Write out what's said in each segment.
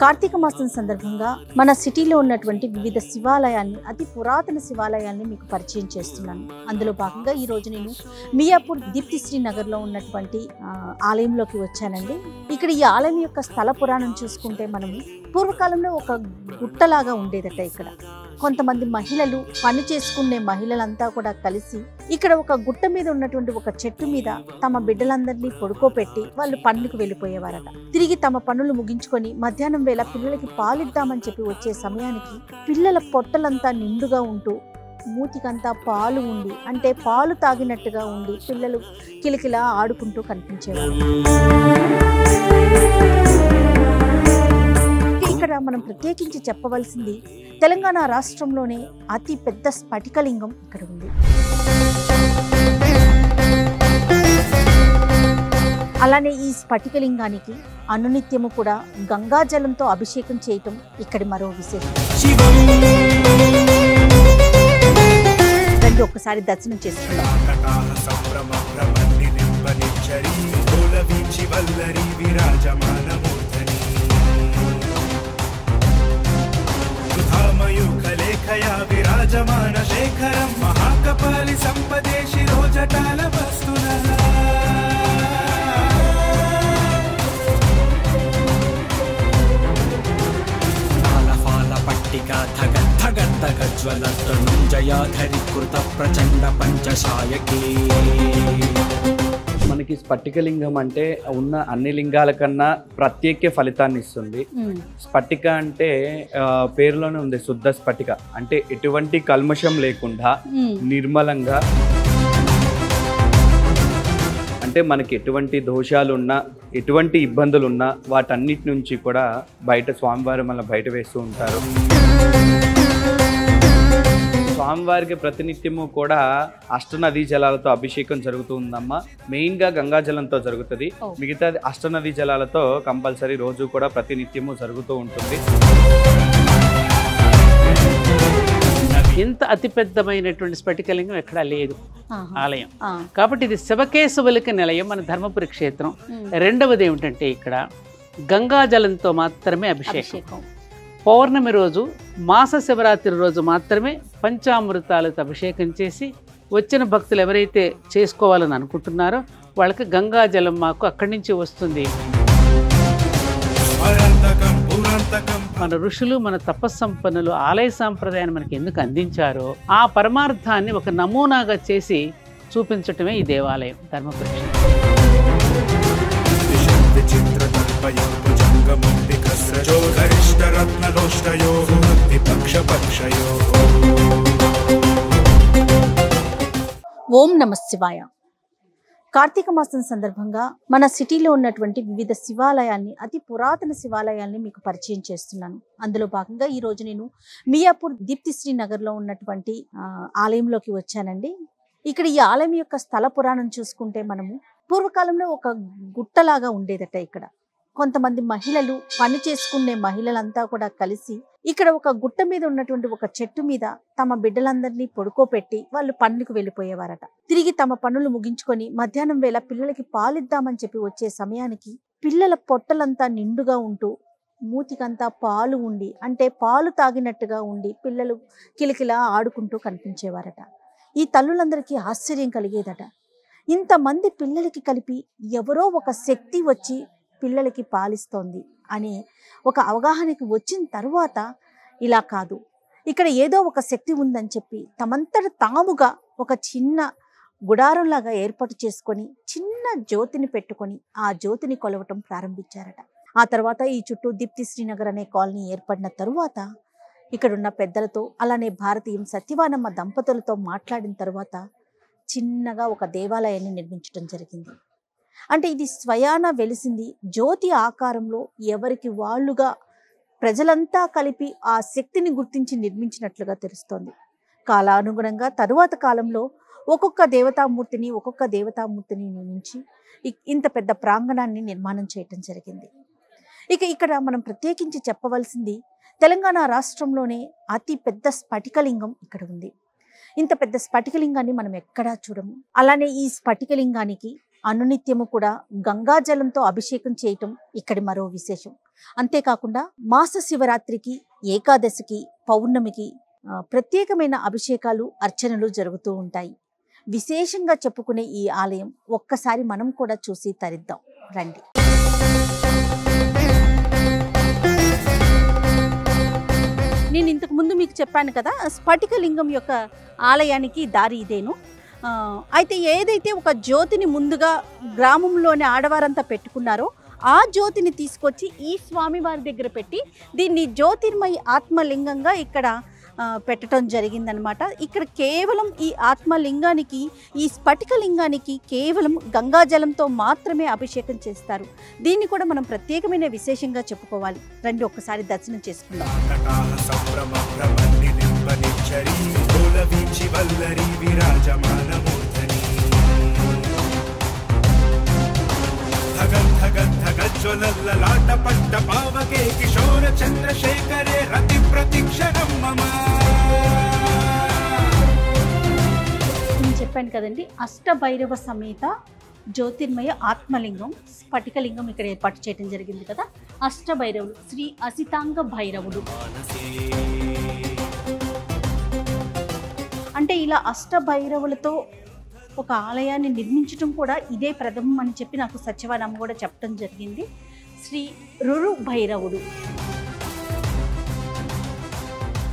కార్తీక మాసం సందర్భంగా మన సిటీలో ఉన్నటువంటి వివిధ శివాలయాన్ని, అతి పురాతన శివాలయాన్ని మీకు పరిచయం చేస్తున్నాను. అందులో భాగంగా ఈ రోజు నేను మియాపూర్ దీప్తిశ్రీ నగర్లో ఉన్నటువంటి ఆలయంలోకి వచ్చానండి. ఇక్కడ ఈ ఆలయం యొక్క స్థల పురాణం చూసుకుంటే మనము పూర్వకాలంలో ఒక గుట్టలాగా ఉండేదట. ఇక్కడ కొంతమంది మహిళలు పని చేసుకునే మహిళలంతా కూడా కలిసి ఇక్కడ ఒక గుట్ట మీద ఉన్నటువంటి ఒక చెట్టు మీద తమ బిడ్డలందరినీ పడుకోబెట్టి వాళ్ళు పనులకు వెళ్ళిపోయేవారట. తిరిగి తమ పనులు ముగించుకొని మధ్యాహ్నం వేళ పిల్లలకి పాలిద్దామని చెప్పి వచ్చే సమయానికి పిల్లల పొట్టలంతా నిండుగా ఉంటూ మూతికంతా పాలు ఉండి, అంటే పాలు తాగినట్టుగా ఉండి పిల్లలు కిలకిలా ఆడుకుంటూ కనిపించేవారు. ఇక్కడ మనం ప్రత్యేకించి చెప్పవలసింది, తెలంగాణ రాష్ట్రంలోనే అతి పెద్ద స్ఫటికలింగం ఇక్కడ ఉంది. అలానే ఈ స్ఫటికలింగానికి అనునిత్యము కూడా గంగాజలంతో అభిషేకం చేయటం ఇక్కడి మరో విశేషం. రండి ఒక్కసారి దర్శనం చేసుకుందాం. విరాజమాన శేఖరం మహాకపాలి సంపదే శిరోజటాల పట్టికా జ్వలజయాధరి కృత ప్రచండ పంచశాయకే. మనకి స్ఫటికలింగం అంటే ఉన్న అన్ని లింగాల కన్నా ప్రత్యేక ఫలితాన్ని ఇస్తుంది. స్ఫటిక అంటే పేరులోనే ఉంది, శుద్ధ స్ఫటిక అంటే ఎటువంటి కల్మషం లేకుండా నిర్మలంగా, అంటే మనకి ఎటువంటి దోషాలున్నా ఎటువంటి ఇబ్బందులున్నా వాటన్నిటి నుంచి కూడా బయట స్వామివారు మన బయట వేస్తూ ఉంటారు. స్వామివారికి ప్రతినిత్యము కూడా అష్టనదీ జలాలతో అభిషేకం జరుగుతుందమ్మా. మెయిన్గా గంగాజలంతో జరుగుతుంది, మిగతా అష్టనదీ జలాలతో కంపల్సరీ రోజు కూడా ప్రతినిత్యము జరుగుతూ ఉంటుంది. ఇంత అతిపెద్దమైనటువంటి స్ఫటికలింగం ఎక్కడా లేదు ఆలయం కాబట్టి ఇది శివకేశవులకి నిలయం మన ధర్మపురి క్షేత్రం. రెండవది ఏమిటంటే ఇక్కడ గంగాజలంతో మాత్రమే అభిషేకం. పౌర్ణమి రోజు, మాస శివరాత్రి రోజు మాత్రమే పంచామృతాలతో అభిషేకం చేసి వచ్చిన భక్తులు ఎవరైతే చేసుకోవాలని అనుకుంటున్నారో వాళ్ళకి గంగాజలం మాకు అక్కడి నుంచి వస్తుంది. మన ఋషులు, మన తపస్సంపన్నులు ఆలయ సాంప్రదాయాన్ని మనకి ఎందుకు అందించారో ఆ పరమార్థాన్ని ఒక నమూనాగా చేసి చూపించటమే ఈ దేవాలయం ధర్మపురి. ఓం నమః శివాయ. కార్తీక మాసం సందర్భంగా మన సిటీలో ఉన్నటువంటి వివిధ శివాలయాన్ని, అతి పురాతన శివాలయాల్ని మీకు పరిచయం చేస్తున్నాను. అందులో భాగంగా ఈ రోజు నేను మియాపూర్ దీప్తిశ్రీ నగర్లో ఉన్నటువంటి ఆలయంలోకి వచ్చానండి. ఇక్కడ ఈ ఆలయం యొక్క స్థల పురాణం చూసుకుంటే మనము పూర్వకాలంలో ఒక గుట్టలాగా ఉండేదట. ఇక్కడ కొంతమంది మహిళలు పని చేసుకునే మహిళలంతా కూడా కలిసి ఇక్కడ ఒక గుట్ట మీద ఉన్నటువంటి ఒక చెట్టు మీద తమ బిడ్డలందరినీ పడుకోబెట్టి వాళ్ళు పనులకు వెళ్ళిపోయేవారట. తిరిగి తమ పనులు ముగించుకొని మధ్యాహ్నం వేళ పిల్లలకి పాలిద్దామని చెప్పి వచ్చే సమయానికి పిల్లల పొట్టలంతా నిండుగా ఉంటూ మూతికంతా పాలు ఉండి, అంటే పాలు తాగినట్టుగా ఉండి పిల్లలు కిలకిలా ఆడుకుంటూ కనిపించేవారట. ఈ తల్లులందరికీ ఆశ్చర్యం కలిగేదట. ఇంతమంది పిల్లలకి కలిపి ఎవరో ఒక శక్తి వచ్చి పిల్లలకి పాలిస్తోంది అనే ఒక అవగాహనకి వచ్చిన తరువాత ఇలా కాదు, ఇక్కడ ఏదో ఒక శక్తి ఉందని చెప్పి తమంతట తాముగా ఒక చిన్న గుడారంలాగా ఏర్పాటు చేసుకొని చిన్న జ్యోతిని పెట్టుకొని ఆ జ్యోతిని కొలవటం ప్రారంభించారట. ఆ తర్వాత ఈ చుట్టూ దీప్తిశ్రీనగర్ అనే కాలనీ ఏర్పడిన తరువాత ఇక్కడున్న పెద్దలతో, అలానే భారతీయం సత్యవానమ్మ దంపతులతో మాట్లాడిన తర్వాత చిన్నగా ఒక దేవాలయాన్ని నిర్మించడం జరిగింది. అంటే ఇది స్వయాన వెలిసింది జ్యోతి ఆకారంలో ఎవరికి వాళ్ళుగా ప్రజలంతా కలిపి ఆ శక్తిని గుర్తించి నిర్మించినట్లుగా తెలుస్తోంది. కాలానుగుణంగా తరువాత కాలంలో ఒక్కొక్క దేవతామూర్తిని నియమించి ఇంత పెద్ద ప్రాంగణాన్ని నిర్మాణం చేయటం జరిగింది. ఇక్కడ మనం ప్రత్యేకించి చెప్పవలసింది, తెలంగాణ రాష్ట్రంలోనే అతి పెద్ద స్ఫటికలింగం ఇక్కడ ఉంది. ఇంత పెద్ద స్ఫటికలింగాన్ని మనం ఎక్కడా చూడము. అలానే ఈ స్ఫటికలింగానికి అనునిత్యము కూడా గంగాజలంతో అభిషేకం చేయటం ఇక్కడి మరో విశేషం. అంతేకాకుండా మాస శివరాత్రికి, ఏకాదశికి, పౌర్ణమికి ప్రత్యేకమైన అభిషేకాలు, అర్చనలు జరుగుతూ ఉంటాయి. విశేషంగా చెప్పుకునే ఈ ఆలయం ఒక్కసారి మనం కూడా చూసి తరిద్దాం రండి. నేను ఇంతకు ముందు మీకు చెప్పాను కదా, స్ఫటికలింగం యొక్క ఆలయానికి దారి ఇదేను. అయితే ఏదైతే ఒక జ్యోతిని ముందుగా గ్రామంలోని ఆడవారంతా పెట్టుకున్నారో ఆ జ్యోతిని తీసుకొచ్చి ఈ స్వామివారి దగ్గర పెట్టి దీన్ని జ్యోతిర్మయి ఆత్మలింగంగా ఇక్కడ పెట్టడం జరిగిందనమాట. ఇక్కడ కేవలం ఈ ఆత్మలింగానికి, ఈ స్ఫటికలింగానికి కేవలం గంగాజలంతో మాత్రమే అభిషేకం చేస్తారు. దీన్ని కూడా మనం ప్రత్యేకమైన విశేషంగా చెప్పుకోవాలి. రండి ఒక్కసారి దర్శనం చేసుకుందాం. నేను చెప్పాను కదండి, అష్టభైరవ సమేత జ్యోతిర్మయ ఆత్మలింగం స్ఫటికలింగం ఇక్కడ ఏర్పాటు చేయడం జరిగింది కదా. అష్టభైరవుడు శ్రీ అసితాంగ భైరవుడు అంటే ఇలా అష్టభైరవులతో ఒక ఆలయాన్ని నిర్మించడం కూడా ఇదే ప్రథమం అని చెప్పి నాకు సత్యవానమ్మ కూడా చెప్పడం జరిగింది. శ్రీ రురు భైరవుడు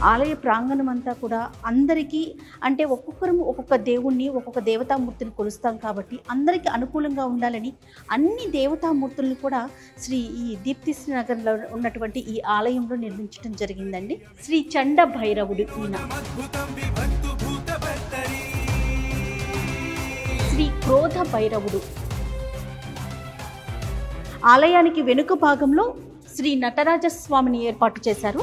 ఆలయ ప్రాంగణం అంతా కూడా అందరికీ అంటే ఒక్కొక్కరు ఒక్కొక్క దేవుణ్ణి, ఒక్కొక్క దేవతామూర్తిని కొలుస్తాం కాబట్టి అందరికీ అనుకూలంగా ఉండాలని అన్ని దేవతామూర్తులను కూడా ఈ దీప్తిశ్రీ నగర్లో ఉన్నటువంటి ఈ ఆలయంలో నిర్మించడం జరిగిందండి. శ్రీ చండ భైరవుడు ఈయన. శ్రీ క్రోధ భైరవుడు. ఆలయానికి వెనుక భాగంలో శ్రీ నటరాజస్వామిని ఏర్పాటు చేశారు.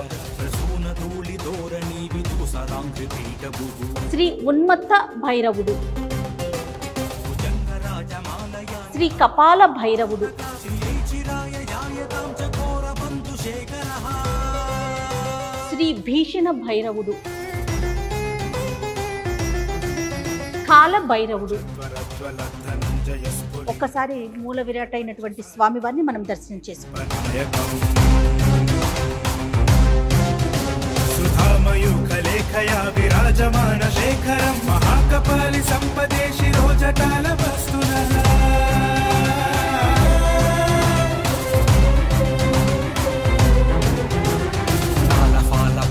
శ్రీ ఉన్మత్త భైరవుడు. శ్రీ కపాల భైరవుడు. శ్రీ భీషణ భైరవుడు. కాల భైరవుడు. ఒక్కసారి మూల విరాట్ అయినటువంటి స్వామివారిని మనం దర్శనం చేసుకుంటాం. విరాజమాన శేఖరం మహాకపాలి సంపదే శిరోజటాల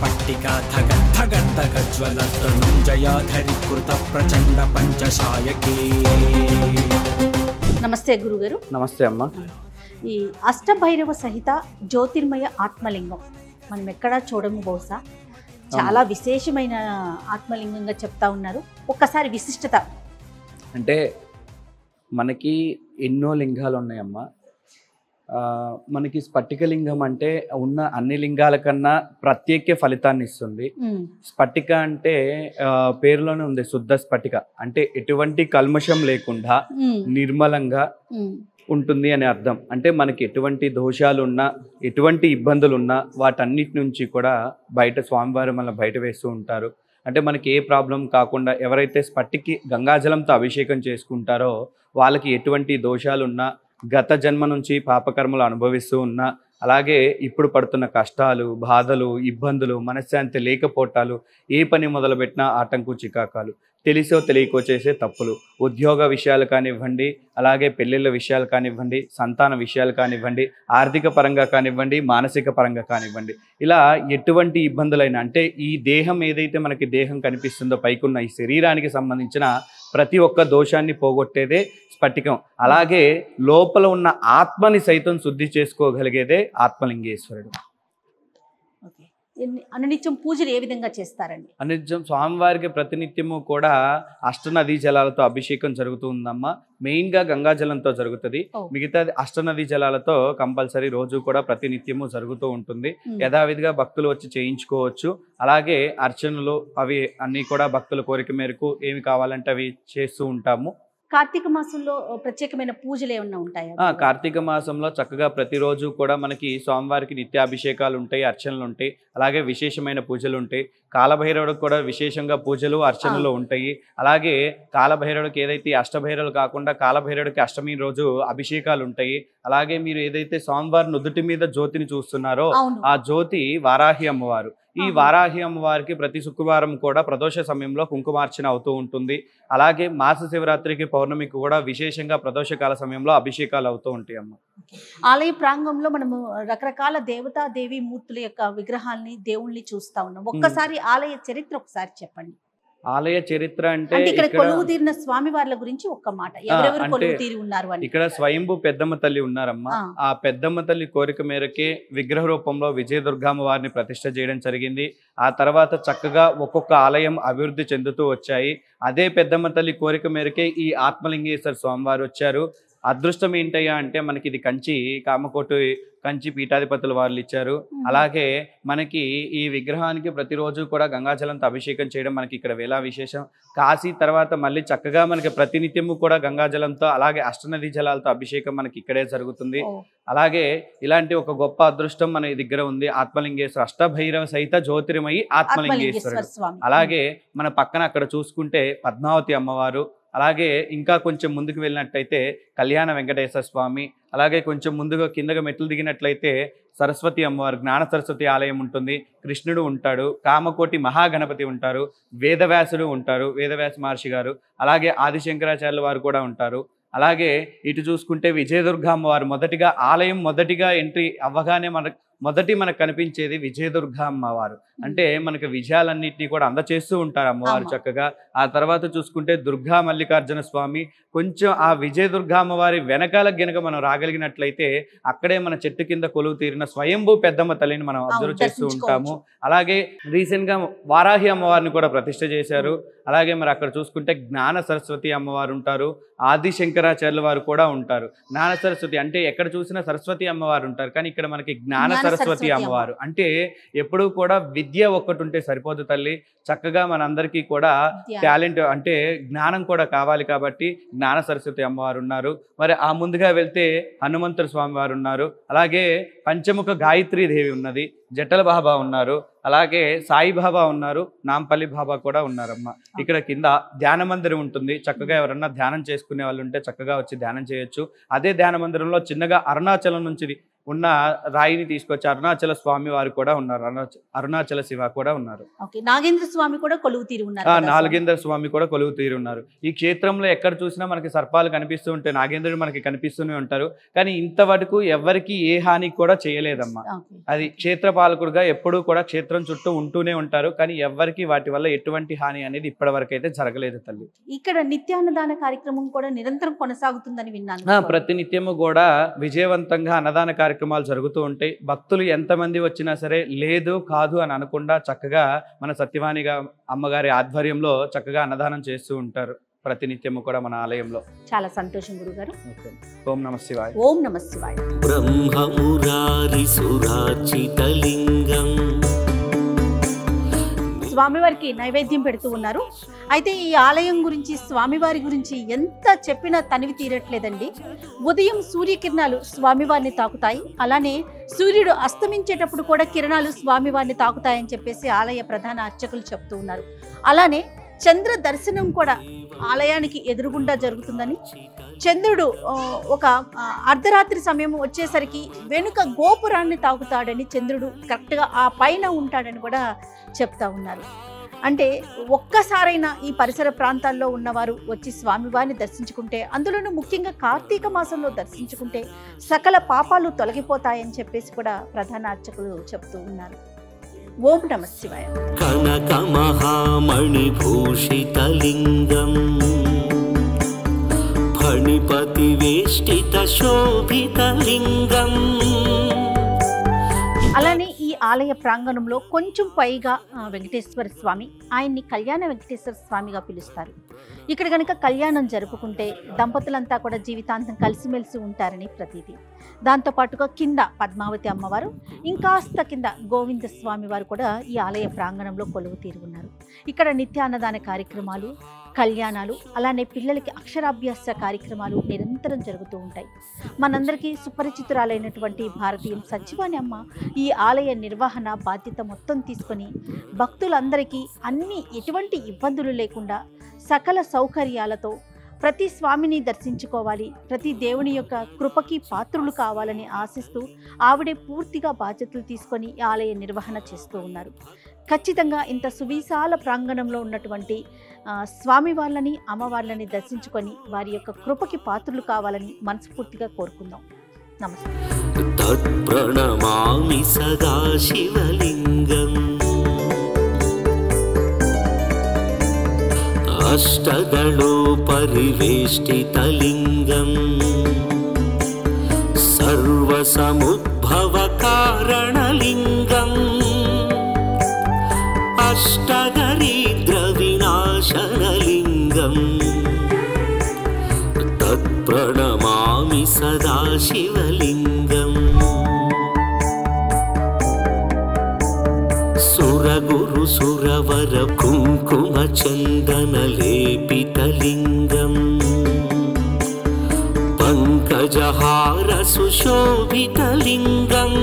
పట్టికా ధగద్ధగద్ధగజ్వలతనుంజయాధరికృత ప్రచండ పంచశాయకే. నమస్తే గురుగారు. నమస్తే అమ్మ. ఈ అష్టభైరవ సహిత జ్యోతిర్మయ ఆత్మలింగం మనం ఎక్కడా చూడము, బహుశా చాలా విశేషమైన ఆత్మలింగంగా చెప్తా ఉన్నారు. ఒక్కసారి విశిష్టత అంటే మనకి ఎన్నో లింగాలు ఉన్నాయమ్మా. మనకి స్ఫటికలింగం అంటే ఉన్న అన్ని లింగాల కన్నా ప్రత్యేక ఫలితాన్ని ఇస్తుంది. స్ఫటిక అంటే పేరులోనే ఉంది, శుద్ధ స్ఫటిక అంటే ఎటువంటి కల్మషం లేకుండా నిర్మలంగా ఉంటుంది అని అర్థం. అంటే మనకి ఎటువంటి దోషాలు ఉన్నా, ఎటువంటి ఇబ్బందులు ఉన్నా వాటన్నిటి నుంచి కూడా బయట స్వామివారు మన బయట వేస్తూ ఉంటారు. అంటే మనకి ఏ ప్రాబ్లం కాకుండా ఎవరైతే స్ఫటికి గంగాజలంతో అభిషేకం చేసుకుంటారో వాళ్ళకి ఎటువంటి దోషాలున్నా, గత జన్మ నుంచి పాపకర్మలు అనుభవిస్తూ ఉన్నా, అలాగే ఇప్పుడు పడుతున్న కష్టాలు, బాధలు, ఇబ్బందులు, మనశ్శాంతి లేకపోవటాలు, ఏ పని మొదలుపెట్టినా ఆటంకు చికాకాలు, తెలిసో తెలియకో చేసే తప్పులు, ఉద్యోగ విషయాలు కానివ్వండి, అలాగే పెళ్ళిళ్ళ విషయాలు కానివ్వండి, సంతాన విషయాలు కానివ్వండి, ఆర్థిక పరంగా కానివ్వండి, మానసిక పరంగా కానివ్వండి, ఇలా ఎటువంటి ఇబ్బందులైనా, అంటే ఈ దేహం ఏదైతే మనకి దేహం కనిపిస్తుందో పైకున్న ఈ శరీరానికి సంబంధించిన ప్రతి ఒక్క దోషాన్ని పోగొట్టేదే స్ఫటికం. అలాగే లోపల ఉన్న ఆత్మని సైతం శుద్ధి చేసుకోగలిగేదే ఆత్మలింగేశ్వరుడు. అనునిత్యం పూజలు ఏ విధంగా చేస్తారండి? అనునిత్యం స్వామివారికి ప్రతినిత్యము కూడా అష్టనదీ జలాలతో అభిషేకం జరుగుతుందమ్మా. మెయిన్గా గంగాజలంతో జరుగుతుంది. మిగతా అష్టనదీ జలాలతో కంపల్సరీ రోజు కూడా ప్రతినిత్యము జరుగుతూ ఉంటుంది. యథావిధిగా భక్తులు వచ్చి చేయించుకోవచ్చు. అలాగే అర్చనలు అవి అన్నీ కూడా భక్తుల కోరిక మేరకు ఏమి కావాలంటే అవి చేస్తూ ఉంటాము. కార్తీక మాసంలో ప్రత్యేకమైన పూజలు ఏమన్నా ఉంటాయా? కార్తీక మాసంలో చక్కగా ప్రతిరోజు కూడా మనకి స్వామివారికి నిత్యాభిషేకాలు ఉంటాయి, అర్చనలు ఉంటాయి, అలాగే విశేషమైన పూజలు ఉంటాయి. కాలభైరవుడికి కూడా విశేషంగా పూజలు అర్చనలు ఉంటాయి. అలాగే కాలభైరవుడికి ఏదైతే అష్టభైరవులు కాకుండా కాలభైరవుడికి అష్టమి రోజు అభిషేకాలు ఉంటాయి. అలాగే మీరు ఏదైతే స్వామివారి నుదుటి మీద జ్యోతిని చూస్తున్నారో ఆ జ్యోతి వారాహి అమ్మవారు. ఈ వారాహి అమ్మవారికి ప్రతి శుక్రవారం కూడా ప్రదోష సమయంలో కుంకుమార్చన అవుతూ ఉంటుంది. అలాగే మాస శివరాత్రికి పౌర్ణమికి కూడా విశేషంగా ప్రదోషకాల సమయంలో అభిషేకాలు అవుతూ ఉంటాయి అమ్మ. ఆలయ ప్రాంగణంలో మనము రకరకాల దేవతా దేవి మూర్తుల యొక్క విగ్రహాల్ని దేవుళ్ళని చూస్తా ఉన్నాం. ఒక్కసారి ఆలయ చరిత్ర ఒకసారి చెప్పండి. ఆలయ చరిత్ర అంటే ఇక్కడ కొలువు తీరిన స్వామి వార్ల గురించి ఒక్క మాట, ఎవరెవరు కొలువు తీరి ఉన్నారు అని. ఇక్కడ స్వయంభూ పెద్దమ్మ తల్లి ఉన్నారమ్మా. ఆ పెద్దమ్మ తల్లి కోరిక మేరకే విగ్రహ రూపంలో విజయదుర్గమ్మ వారిని ప్రతిష్ఠ చేయడం జరిగింది. ఆ తర్వాత చక్కగా ఒక్కొక్క ఆలయం అభివృద్ధి చెందుతూ వచ్చాయి. అదే పెద్దమ్మ తల్లి కోరిక మేరకే ఈ ఆత్మలింగేశ్వర స్వామివారు వచ్చారు. అదృష్టం ఏంటయ్యా అంటే మనకి ఇది కంచి పీఠాధిపతులు వాళ్ళు ఇచ్చారు. అలాగే మనకి ఈ విగ్రహానికి ప్రతిరోజు కూడా గంగాజలంతో అభిషేకం చేయడం మనకి ఇక్కడ వేళ విశేషం. కాశీ తర్వాత మళ్ళీ చక్కగా మనకి ప్రతినిత్యము కూడా గంగాజలంతో అలాగే అష్టనది జలాలతో అభిషేకం మనకి ఇక్కడే జరుగుతుంది. అలాగే ఇలాంటి ఒక గొప్ప అదృష్టం మన దగ్గర ఉంది. ఆత్మలింగేశ్వర అష్టభైరవ సహిత జ్యోతిర్మయి ఆత్మలింగేశ్వరుడు. అలాగే మన పక్కన అక్కడ చూసుకుంటే పద్మావతి అమ్మవారు, అలాగే ఇంకా కొంచెం ముందుకు వెళ్ళినట్లయితే కళ్యాణ వెంకటేశ్వర స్వామి, అలాగే కొంచెం ముందుగా కిందగా మెట్లు దిగినట్లయితే సరస్వతి అమ్మవారు, జ్ఞాన సరస్వతి ఆలయం ఉంటుంది. కృష్ణుడు ఉంటాడు, కామకోటి మహాగణపతి ఉంటారు, వేదవ్యాసుడు ఉంటారు, వేదవ్యాస మహర్షి గారు, అలాగే ఆదిశంకరాచార్యుల వారు కూడా ఉంటారు. అలాగే ఇటు చూసుకుంటే విజయదుర్గ అమ్మవారు మొదటిగా ఎంట్రీ అవ్వగానే మనకు కనిపించేది విజయదుర్గ అమ్మవారు. అంటే మనకు విజయాలన్నింటినీ కూడా అందచేస్తూ ఉంటారు అమ్మవారు చక్కగా. ఆ తర్వాత చూసుకుంటే దుర్గా మల్లికార్జున స్వామి. కొంచెం ఆ విజయదుర్గ అమ్మవారి వెనకాల గనక మనం రాగలిగినట్లయితే అక్కడే మన చెట్టు కింద కొలువు తీరిన స్వయంభూ పెద్దమ్మ తల్లిని మనం అబ్జర్వ్ చేస్తూ ఉంటాము. అలాగే రీసెంట్ గా వారాహి అమ్మవారిని కూడా ప్రతిష్ఠ చేశారు. అలాగే మరి అక్కడ చూసుకుంటే జ్ఞాన సరస్వతి అమ్మవారు ఉంటారు, ఆది శంకరాచార్యుల వారు కూడా ఉంటారు. జ్ఞాన సరస్వతి అంటే ఎక్కడ చూసినా సరస్వతి అమ్మవారు ఉంటారు, కానీ ఇక్కడ మనకి జ్ఞాన సరస్వతి అమ్మవారు. అంటే ఎప్పుడూ కూడా విద్య ఒక్కటి ఉంటే సరిపోదు తల్లి, చక్కగా మనందరికీ కూడా టాలెంట్ అంటే జ్ఞానం కూడా కావాలి. కాబట్టి జ్ఞాన సరస్వతి అమ్మవారు ఉన్నారు. మరి ఆ ముందుగా వెళ్తే హనుమంతుల స్వామి వారు ఉన్నారు. అలాగే పంచముఖ గాయత్రీ దేవి ఉన్నది, జటల బాబా ఉన్నారు, అలాగే సాయిబాబా ఉన్నారు, నాంపల్లి బాబా కూడా ఉన్నారమ్మ. ఇక్కడ కింద ధ్యాన మందిరం ఉంటుంది. చక్కగా ఎవరన్నా ధ్యానం చేసుకునే వాళ్ళు ఉంటే చక్కగా వచ్చి ధ్యానం చేయొచ్చు. అదే ధ్యాన మందిరంలో చిన్నగా అరుణాచలం నుంచి ఉన్న రాయిని తీసుకొచ్చి అరుణాచల స్వామి వారు కూడా ఉన్నారు, అరుణాచల శివ కూడా ఉన్నారు. నాగేంద్ర స్వామి కూడా కొలువు తీరి ఉన్నారు. నాగేంద్ర స్వామి కూడా కొలువు తీరి ఉన్నారు. ఈ క్షేత్రంలో ఎక్కడ చూసినా మనకి సర్పాలు కనిపిస్తూ ఉంటాయి, నాగేంద్రుడు మనకి కనిపిస్తూనే ఉంటారు. కానీ ఇంతవరకు ఎవరికి ఏ హాని కూడా చేయలేదమ్మా. అది క్షేత్ర పాలకుడుగా ఎప్పుడూ కూడా క్షేత్రం చుట్టూ ఉంటూనే ఉంటారు, కానీ ఎవరికి వాటి వల్ల ఎటువంటి హాని అనేది ఇప్పటి వరకు అయితే జరగలేదు తల్లి. ఇక్కడ నిత్యాన్నదాన కార్యక్రమం కూడా నిరంతరం కొనసాగుతుందని విన్నాను. ప్రతి నిత్యము కూడా విజయవంతంగా అన్నదాన కార్యక్రమాలు జరుగుతూ ఉంటాయి. భక్తులు ఎంతమంది వచ్చినా సరే లేదు కాదు అని అనకుండా చక్కగా మన సత్యవాణిగా అమ్మగారి ఆధ్వర్యంలో చక్కగా అన్నదానం చేస్తూ ఉంటారు ప్రతినిత్యము కూడా మన ఆలయంలో. చాలా సంతోషం గురుగారు. ఓం నమః శివాయ. ఓం నమః శివాయ. బ్రహ్మమురారి సురాచితలింగం. స్వామివారికి నైవేద్యం పెడుతూ ఉన్నారు. అయితే ఈ ఆలయం గురించి, స్వామివారి గురించి ఎంత చెప్పినా తనివి తీరట్లేదండి. ఉదయం సూర్యకిరణాలు స్వామివారిని తాకుతాయి, అలానే సూర్యుడు అస్తమించేటప్పుడు కూడా కిరణాలు స్వామివారిని తాకుతాయని చెప్పేసి ఆలయ ప్రధాన అర్చకులు చెప్తూ ఉన్నారు. అలానే చంద్ర దర్శనం కూడా ఆలయానికి ఎదురుగుండా జరుగుతుందని, చంద్రుడు ఒక అర్ధరాత్రి సమయం వచ్చేసరికి వెనుక గోపురాన్ని తాకుతాడని, చంద్రుడు కరెక్ట్గా ఆ పైన ఉంటాడని కూడా చెప్తా ఉన్నారు. అంటే ఒక్కసారైనా ఈ పరిసర ప్రాంతాల్లో ఉన్నవారు వచ్చి స్వామివారిని దర్శించుకుంటే, అందులోనూ ముఖ్యంగా కార్తీక మాసంలో దర్శించుకుంటే సకల పాపాలు తొలగిపోతాయని చెప్పేసి కూడా ప్రధాన అర్చకులు చెప్తూ ఉన్నారు. ఓం నమః శివాయ. కనక మహామణి భూషితలింగం ఫణిపతి వేష్టిత శోభితలింగం. అలానే ఈ ఆలయ ప్రాంగణంలో కొంచెం పైగా వెంకటేశ్వర స్వామి, ఆయన్ని కళ్యాణ వెంకటేశ్వర స్వామిగా పిలుస్తారు. ఇక్కడ కనుక కళ్యాణం జరుపుకుంటే దంపతులంతా కూడా జీవితాంతం కలిసిమెలిసి ఉంటారని ప్రతీతి. దాంతోపాటుగా కింద పద్మావతి అమ్మవారు, ఇంకాస్త కింద గోవింద స్వామి వారు కూడా ఈ ఆలయ ప్రాంగణంలో కొలువు తీరి ఉన్నారు. ఇక్కడ నిత్యాన్నదాన కార్యక్రమాలు, కళ్యాణాలు, అలానే పిల్లలకి అక్షరాభ్యాస కార్యక్రమాలు నిరంతరం జరుగుతూ ఉంటాయి. మనందరికీ సుపరిచితురాలైనటువంటి భారతీయం సచివాని అమ్మ ఈ ఆలయ నిర్వహణ బాధ్యత మొత్తం తీసుకొని భక్తులందరికీ ఎటువంటి ఇబ్బందులు లేకుండా సకల సౌకర్యాలతో ప్రతి స్వామిని దర్శించుకోవాలి, ప్రతి దేవుని యొక్క కృపకి పాత్రులు కావాలని ఆశిస్తూ ఆవిడే పూర్తిగా బాధ్యతలు తీసుకొని ఈ ఆలయ నిర్వహణ చేస్తూ ఉన్నారు. ఖచ్చితంగా ఇంత సువిశాల ప్రాంగణంలో ఉన్నటువంటి స్వామి వాళ్ళని అమ్మవార్లని దర్శించుకొని వారి యొక్క కృపకి పాత్రులు కావాలని మనస్ఫూర్తిగా కోరుకుందాం. నమస్తే. తత్ప్రణమామి సదా శివలింగం అష్టదళోపరివేష్టితలింగం సర్వసముద్భవకారణలింగం అష్టదరిద్రవినాశనలింగం తత్ప్రణమామి సదా శివలింగం సురగురు సురవర కుంకుమ చందన లేపితలింగం పంకజహార సుశోభితలింగం.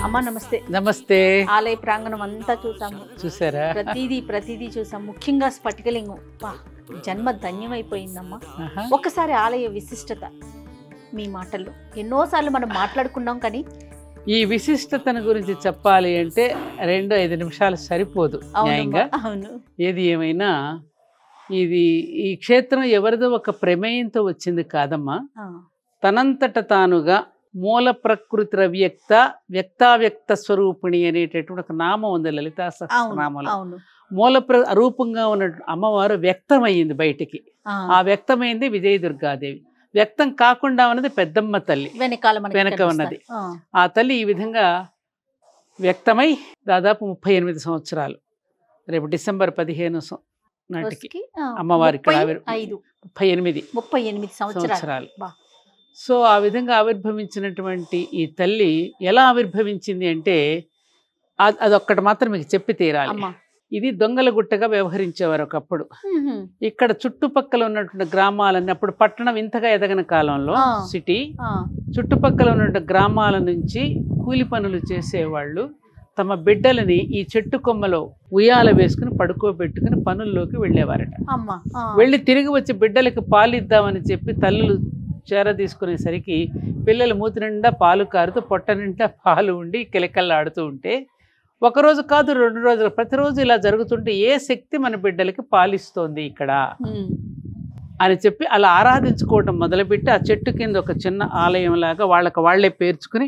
అమ్మ నమస్తే. నమస్తే. ఆలయ ప్రాంగణం అంతా చూసాము, చూసారా? ప్రతిదీ చూసాం. ముఖ్యంగా స్ఫటికలింగం జన్మ ధన్యమైపోయిందమ్మా. ఒక్కసారి ఆలయ విశిష్టత మీ మాటల్లో. ఎన్నోసార్లు మనం మాట్లాడుకున్నాం, కానీ ఈ విశిష్టతను గురించి చెప్పాలి అంటే 2-5 నిమిషాలు సరిపోదు న్యాయంగా. ఏది ఏమైనా ఇది ఈ క్షేత్రం ఎవరిదో ఒక ప్రమేయంతో వచ్చింది కాదమ్మా. తనంతట తానుగా మూల ప్రకృతి వ్యక్తావ్యక్త స్వరూపిణి అనేటటువంటి ఒక నామం ఉంది లలితా సహస్రనామంలో. మూల రూపంగా ఉన్న అమ్మవారు వ్యక్తమయ్యింది బయటికి. ఆ వ్యక్తమైంది విజయదుర్గాదేవి. వ్యక్తం కాకుండా ఉన్నది పెద్దమ్మ తల్లి వెనక ఉన్నది. ఆ తల్లి ఈ విధంగా వ్యక్తమై దాదాపు 38 సంవత్సరాలు, రేపు డిసెంబర్ 15 నాటికి అమ్మవారి ఇక్కడ 38 సంవత్సరాలు. సో ఆ విధంగా ఆవిర్భవించినటువంటి ఈ తల్లి ఎలా ఆవిర్భవించింది అంటే అదొక్కటి మాత్రం మీకు చెప్పి తీరాలి. ఇది దొంగల గుట్టగా వ్యవహరించేవారు ఒకప్పుడు. ఇక్కడ చుట్టుపక్కల ఉన్నటువంటి గ్రామాలన్నీ, అప్పుడు పట్టణం ఇంతగా ఎదగని కాలంలో సిటీ, చుట్టుపక్కల ఉన్నటువంటి గ్రామాల నుంచి కూలి పనులు చేసేవాళ్ళు తమ బిడ్డలని ఈ చెట్టు కొమ్మలో ఉయ్యాల వేసుకుని పడుకోబెట్టుకుని పనుల్లోకి వెళ్ళేవారట. వెళ్ళి తిరిగి వచ్చి బిడ్డలకు పాలు ఇద్దామని చెప్పి తల్లులు చేర తీసుకునేసరికి పిల్లలు మూతి నిండా పాలు కారుతూ పొట్ట నిండా పాలు ఉండి కిలకల్లాడుతూ ఉంటే, ఒకరోజు కాదు 2 రోజులు, ప్రతిరోజు ఇలా జరుగుతుంటే ఏ శక్తి మన బిడ్డలకి పాలిస్తోంది ఇక్కడ అని చెప్పి అలా ఆరాధించుకోవటం మొదలుపెట్టి ఆ చెట్టు కింద ఒక చిన్న ఆలయం లాగా వాళ్లే పేర్చుకుని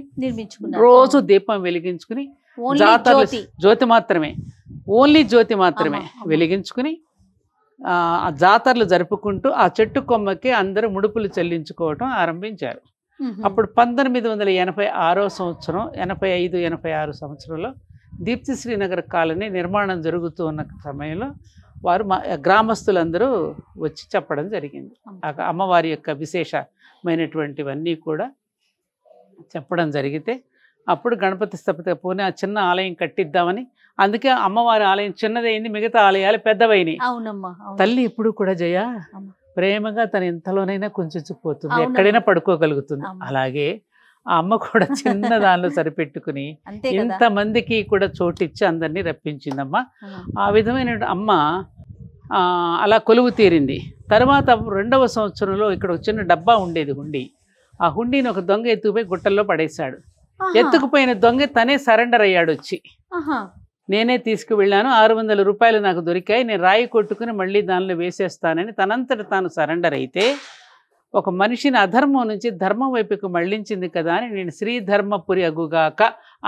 రోజు దీపం వెలిగించుకుని జ్యోతి మాత్రమే వెలిగించుకుని ఆ జాతరలు జరుపుకుంటూ ఆ చెట్టు కొమ్మకి అందరూ ముడుపులు చెల్లించుకోవటం ఆరంభించారు. అప్పుడు 1986 సంవత్సరం 85-86 సంవత్సరంలో దీప్తి శ్రీనగర్ కాలనీ నిర్మాణం జరుగుతూ ఉన్న సమయంలో వారు గ్రామస్తులందరూ వచ్చి చెప్పడం జరిగింది. అమ్మవారి యొక్క విశేషమైనటువంటివన్నీ కూడా చెప్పడం జరిగితే అప్పుడు గణపతి స్థపతి పోనీ ఆ చిన్న ఆలయం కట్టిద్దామని, అందుకే అమ్మవారి ఆలయం చిన్నదైంది, మిగతా ఆలయాలు పెద్దవైనాయి. తల్లి ఇప్పుడు కూడా జయ ప్రేమగా తన ఎంతలోనైనా కుంచుకుపోతుంది, ఎక్కడైనా పడుకోగలుగుతుంది. అలాగే ఆ అమ్మ కూడా చిన్న దానిలో సరిపెట్టుకుని ఇంతమందికి కూడా చోటిచ్చి అందరినీ రప్పించిందమ్మ. ఆ విధమైన అమ్మ అలా కొలువు తీరింది. తర్వాత 2వ సంవత్సరంలో ఇక్కడ ఒక చిన్న డబ్బా ఉండేది, హుండీ. ఆ హుండీని ఒక దొంగ ఎత్తుకుపోయి గుట్టల్లో పడేశాడు. ఎత్తుకుపోయిన దొంగ తనే సరెండర్ అయ్యాడు వచ్చి, నేనే తీసుకువెళ్ళాను, 600 రూపాయలు నాకు దొరికాయి, నేను రాయి కొట్టుకుని మళ్ళీ దానిలో వేసేస్తానని తనంతట తాను సరెండర్ అయితే ఒక మనిషిని అధర్మం నుంచి ధర్మం వైపుకు మళ్లించింది కదా అని నేను శ్రీధర్మపురి అగుగాక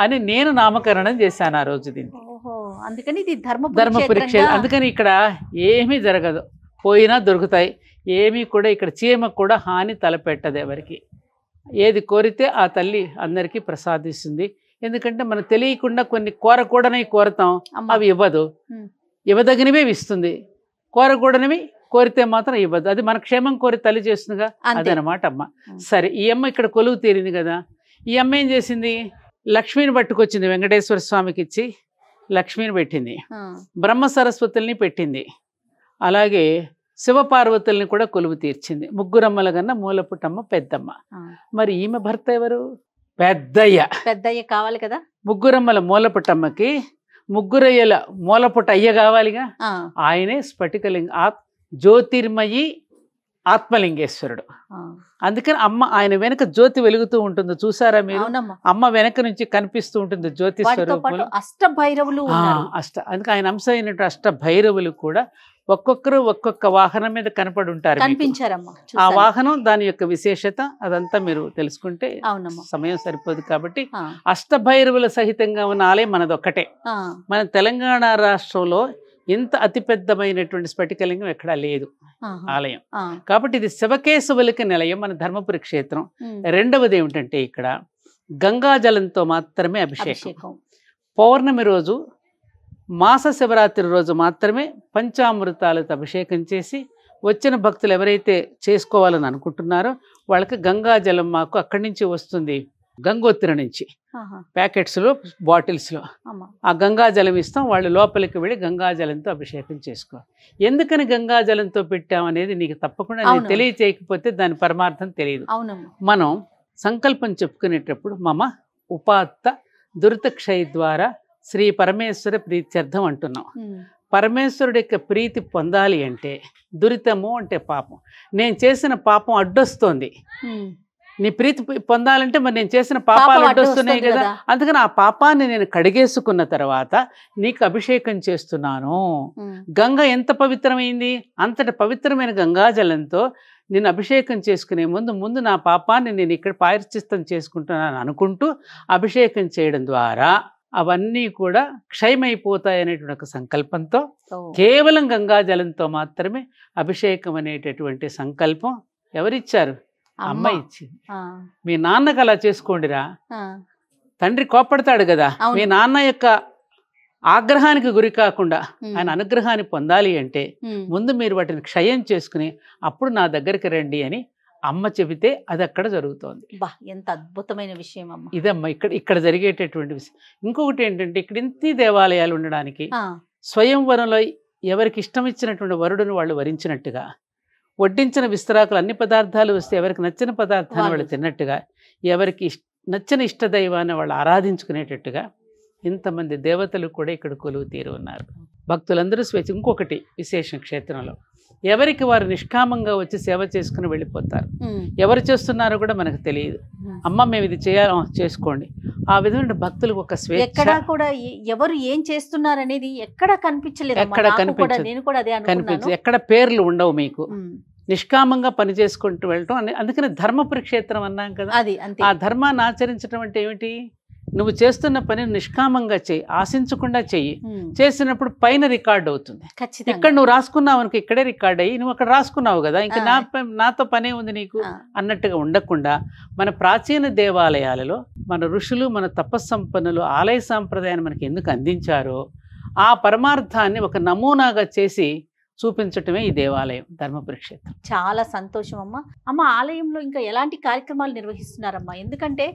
అని నేను నామకరణం చేశాను ఆ రోజు దీన్ని. ధర్మపురి క్షేత్రం. అందుకని ఇక్కడ ఏమీ జరగదు, పోయినా దొరుకుతాయి. ఏమీ కూడా ఇక్కడ చీమకు కూడా హాని తలపెట్టదు ఎవరికి. ఏది కోరితే ఆ తల్లి అందరికీ ప్రసాదిస్తుంది. ఎందుకంటే మనం తెలియకుండా కొన్ని కోరకూడనవి కోరతాం, అవి ఇవ్వదు. ఇవ్వదగినవే ఇస్తుంది, కోరకూడనివి కోరితే మాత్రం ఇవ్వదు. అది మన క్షేమం కోరి తల్లి చేస్తుందిగా, అదనమాట అమ్మ. సరే, ఈ అమ్మ ఇక్కడ కొలువు తీరింది కదా. ఈ అమ్మ ఏం చేసింది, లక్ష్మిని పట్టుకొచ్చింది, వెంకటేశ్వర స్వామికి ఇచ్చి లక్ష్మిని పెట్టింది, బ్రహ్మ సరస్వతుల్ని పెట్టింది, అలాగే శివపార్వతుల్ని కూడా కొలువు తీర్చింది. ముగ్గురమ్మల కన్నా మూలపుటమ్మ పెద్దమ్మ. మరి ఈమె భర్త ఎవరు? పెద్దయ్య కావాలి కదా. ముగ్గురమ్మల మూలపుటమ్మకి ముగ్గురయ్యల మూలపుట అయ్య కావాలిగా. ఆయనే స్ఫటికలింగ జ్యోతిర్మయి ఆత్మలింగేశ్వరుడు. అందుకని అమ్మ ఆయన వెనక జ్యోతి వెలుగుతూ ఉంటుంది, చూసారా మీరు? అమ్మ వెనక నుంచి కనిపిస్తూ ఉంటుంది జ్యోతి స్వరూపంలో. అష్టభైరవులు అందుకే ఆయన అంశ అయినట్టు అష్టభైరవులు కూడా ఒక్కొక్కరు ఒక్కొక్క వాహనం మీద కనపడి ఉంటారు, కనిపించారమ్మా. ఆ వాహనం దాని యొక్క విశేషత అదంతా మీరు తెలుసుకుంటే సమయం సరిపోదు కాబట్టి అష్టభైరవుల సహితంగా ఉన్న ఆలయం మనదొక్కటే. మన తెలంగాణ రాష్ట్రంలో ఇంత అతిపెద్దమైనటువంటి స్ఫటికలింగం ఎక్కడా లేదు ఆలయం. కాబట్టి ఇది శివకేశవులకి నిలయం, మన ధర్మపురి క్షేత్రం. రెండవది ఏమిటంటే ఇక్కడ గంగాజలంతో మాత్రమే అభిషేకం. పౌర్ణమి రోజు, మాస శివరాత్రి రోజు మాత్రమే పంచామృతాలతో అభిషేకం చేసి వచ్చిన భక్తులు ఎవరైతే చేసుకోవాలని అనుకుంటున్నారో వాళ్ళకి గంగాజలం మాకు అక్కడి నుంచి వస్తుంది, గంగోత్రి నుంచి ప్యాకెట్స్లో బాటిల్స్లో ఆ గంగాజలం ఇస్తాం. వాళ్ళు లోపలికి వెళ్ళి గంగాజలంతో అభిషేకం చేసుకోవాలి. ఎందుకని గంగాజలంతో పెట్టామనేది నీకు తప్పకుండా తెలియచేయకపోతే దాని పరమార్థం తెలియదు. మనం సంకల్పం చెప్పుకునేటప్పుడు మమ ఉపాత్త దురితక్షయ ద్వారా శ్రీ పరమేశ్వర ప్రీత్యర్థం అంటున్నాం. పరమేశ్వరుడి యొక్క ప్రీతి పొందాలి అంటే దురితము అంటే పాపం, నేను చేసిన పాపం అడ్డొస్తోంది. నీ ప్రీతి పొందాలంటే మరి నేను చేసిన పాపాలు అడ్డొస్తున్నాయి కదా, అందుకని ఆ పాపాన్ని నేను కడిగేసుకున్న తర్వాత నీకు అభిషేకం చేస్తున్నాను. గంగ ఎంత పవిత్రమైంది, అంతటి పవిత్రమైన గంగాజలంతో నేను అభిషేకం చేసుకునే ముందు నా పాపాన్ని నేను ఇక్కడ ప్రాయశ్చిత్తం చేసుకుంటున్నాను అనుకుంటూ అభిషేకం చేయడం ద్వారా అవన్నీ కూడా క్షయమైపోతాయనేటువంటి ఒక సంకల్పంతో కేవలం గంగాజలంతో మాత్రమే అభిషేకం అనేటటువంటి సంకల్పం ఎవరిచ్చారు? అమ్మ ఇచ్చింది. మీ నాన్నకు అలా చేసుకోండిరా, తండ్రి కోప్పడతాడు కదా. మీ నాన్న యొక్క ఆగ్రహానికి గురి కాకుండా ఆయన అనుగ్రహాన్ని పొందాలి అంటే ముందు మీరు వాటిని క్షయం చేసుకుని అప్పుడు నా దగ్గరికి రండి అని అమ్మ చెబితే అది అక్కడ జరుగుతోంది. ఎంత అద్భుతమైన విషయం అమ్మ ఇదమ్మా ఇక్కడ జరిగేటటువంటి విషయం. ఇంకొకటి ఏంటంటే ఇక్కడ ఇంత దేవాలయాలు ఉండడానికి స్వయంవరంలో ఎవరికి ఇష్టం ఇచ్చినటువంటి వరుడును వాళ్ళు వరించినట్టుగా, వడ్డించిన విస్తరాకులు అన్ని పదార్థాలు వస్తే ఎవరికి నచ్చిన పదార్థాన్ని వాళ్ళు తిన్నట్టుగా, ఎవరికి నచ్చిన ఇష్టదైవాన్ని వాళ్ళు ఆరాధించుకునేటట్టుగా ఇంతమంది దేవతలు కూడా ఇక్కడ కొలువు తీరు ఉన్నారు. భక్తులందరూ స్వేచ్ఛ. ఇంకొకటి విశేషం క్షేత్రంలో ఎవరికి వారు నిష్కామంగా వచ్చి సేవ చేసుకుని వెళ్ళిపోతారు. ఎవరు చేస్తున్నారో కూడా మనకు తెలియదు. అమ్మ మేము ఇది చేయాలి, చేసుకోండి. ఆ విధమైన భక్తులకు ఒక స్వేచ్ఛ. ఎక్కడ కూడా ఎవరు ఏం చేస్తున్నారు అనేది ఎక్కడ కనిపించలేదు, ఎక్కడ కనిపించదు, ఎక్కడ పేర్లు ఉండవు. మీకు నిష్కామంగా పని చేసుకుంటూ వెళ్ళటం. అందుకని ధర్మపురి క్షేత్రం అన్నాం కదా. ఆ ధర్మాన్ని ఆచరించడం అంటే ఏమిటి? నువ్వు చేస్తున్న పని నిష్కామంగా చెయ్యి, ఆశించకుండా చెయ్యి. చేసినప్పుడు పైన రికార్డ్ అవుతుంది. ఇక్కడ నువ్వు రాసుకున్నావు అనుకో, ఇక్కడే రికార్డ్ అయ్యి నువ్వు అక్కడ రాసుకున్నావు కదా, ఇంకా నాతో పనే ఉంది నీకు అన్నట్టుగా ఉండకుండా మన ప్రాచీన దేవాలయాలలో మన ఋషులు, మన తపస్సంపన్నులు ఆలయ సాంప్రదాయాన్ని మనకి ఎందుకు అందించారో ఆ పరమార్థాన్ని ఒక నమూనాగా చేసి చూపించటమే ఈ దేవాలయం, ధర్మపురి క్షేత్రం. చాలా సంతోషం అమ్మ. అమ్మ, ఆలయంలో ఇంకా ఎలాంటి కార్యక్రమాలు నిర్వహిస్తున్నారమ్మా? ఎందుకంటే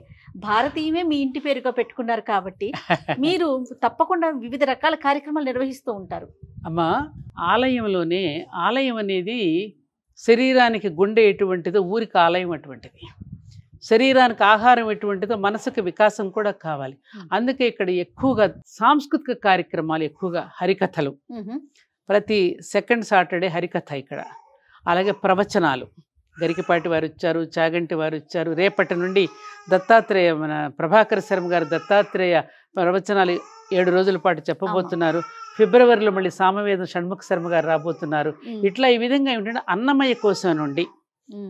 భారతీయమే మీ ఇంటి పేరుగా పెట్టుకున్నారు కాబట్టి మీరు తప్పకుండా వివిధ రకాల కార్యక్రమాలు నిర్వహిస్తూ ఉంటారు. అమ్మ, ఆలయంలోనే ఆలయం అనేది శరీరానికి గుండె ఎటువంటిదో ఊరికి ఆలయం అటువంటిది. శరీరానికి ఆహారం ఎటువంటిదో మనసుకు వికాసం కూడా కావాలి. అందుకే ఇక్కడ ఎక్కువగా సాంస్కృతిక కార్యక్రమాలు, ఎక్కువగా హరికథలు. ప్రతి సెకండ్ సాటర్డే హరికథ ఇక్కడ. అలాగే ప్రవచనాలు, గరికపాటి వారు వచ్చారు, చాగంటి వారు వచ్చారు. రేపటి నుండి దత్తాత్రేయ, మన ప్రభాకర్ శర్మ గారు దత్తాత్రేయ ప్రవచనాలు 7 రోజుల పాటు చెప్పబోతున్నారు. ఫిబ్రవరిలో మళ్ళీ సామవేదం షణ్ముఖ శర్మ గారు రాబోతున్నారు. ఇట్లా ఈ విధంగా ఏమిటంటే అన్నమయ కోసం నుండి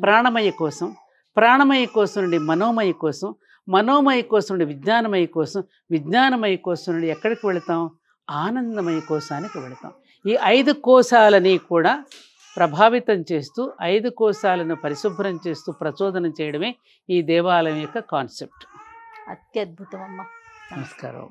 ప్రాణమయ కోసం, ప్రాణమయ కోసం నుండి మనోమయ కోసం, మనోమయ కోసం నుండి విజ్ఞానమయ కోసం, విజ్ఞానమయ కోసం నుండి ఎక్కడికి వెళతాం? ఆనందమయ కోశానికి వెళతాం. ఈ 5 కోశాలని కూడా ప్రభావితం చేస్తూ 5 కోశాలను పరిశుభ్రం చేస్తూ ప్రచోదనం చేయడమే ఈ దేవాలయం యొక్క కాన్సెప్ట్. అత్యద్భుతం అమ్మ. నమస్కారం.